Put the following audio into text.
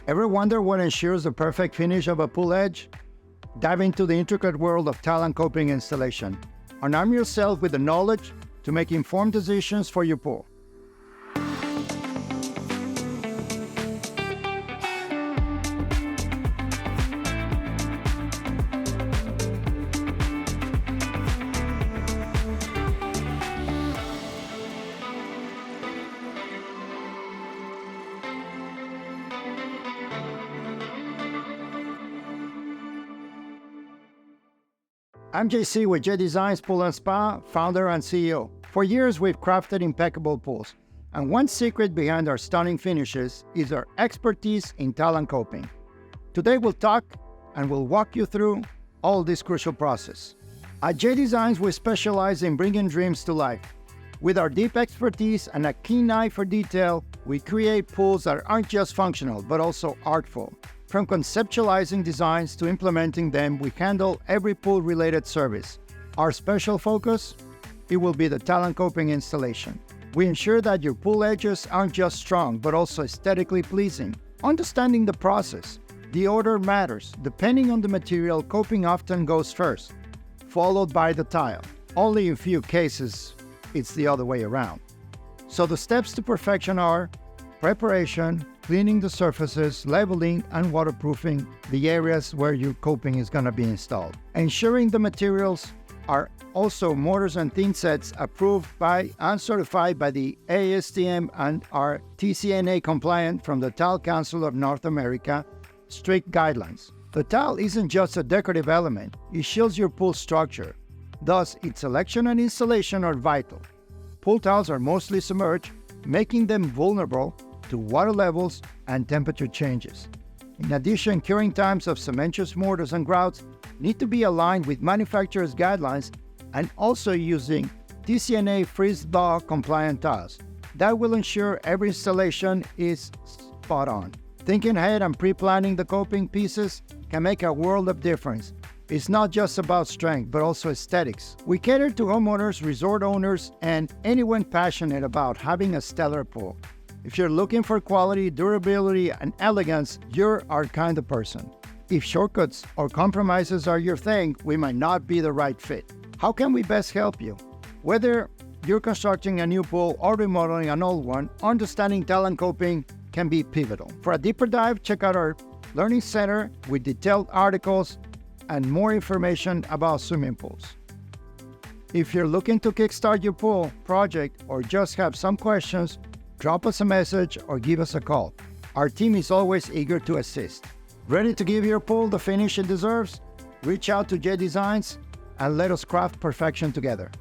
Ever wonder what ensures the perfect finish of a pool edge? Dive into the intricate world of tile and coping installation and arm yourself with the knowledge to make informed decisions for your pool. I'm JC with J Designs Pool and Spa, founder and CEO. For years, we've crafted impeccable pools, and one secret behind our stunning finishes is our expertise in tile and coping. Today, we'll talk and we'll walk you through all this crucial process. At J Designs, we specialize in bringing dreams to life. With our deep expertise and a keen eye for detail, we create pools that aren't just functional, but also artful. From conceptualizing designs to implementing them, we handle every pool-related service. Our special focus? It will be the tile and coping installation. We ensure that your pool edges aren't just strong, but also aesthetically pleasing. Understanding the process. The order matters. Depending on the material, coping often goes first, followed by the tile. Only in few cases, it's the other way around. So the steps to perfection are preparation, cleaning the surfaces, leveling and waterproofing the areas where your coping is going to be installed. Ensuring the materials are also mortars and thin sets approved by and certified by the ASTM and are TCNA compliant from the Tile Council of North America strict guidelines. The tile isn't just a decorative element, it shields your pool structure. Thus, its selection and installation are vital. Pool tiles are mostly submerged, making them vulnerable to water levels and temperature changes. In addition, curing times of cementitious mortars and grouts need to be aligned with manufacturer's guidelines and also using TCNA freeze thaw compliant tiles. That will ensure every installation is spot on. Thinking ahead and pre-planning the coping pieces can make a world of difference. It's not just about strength, but also aesthetics. We cater to homeowners, resort owners, and anyone passionate about having a stellar pool. If you're looking for quality, durability, and elegance, you're our kind of person. If shortcuts or compromises are your thing, we might not be the right fit. How can we best help you? Whether you're constructing a new pool or remodeling an old one, understanding tile and coping can be pivotal. For a deeper dive, check out our Learning Center with detailed articles and more information about swimming pools. If you're looking to kickstart your pool project or just have some questions, drop us a message or give us a call. Our team is always eager to assist. Ready to give your pool the finish it deserves? Reach out to J Designs and let us craft perfection together.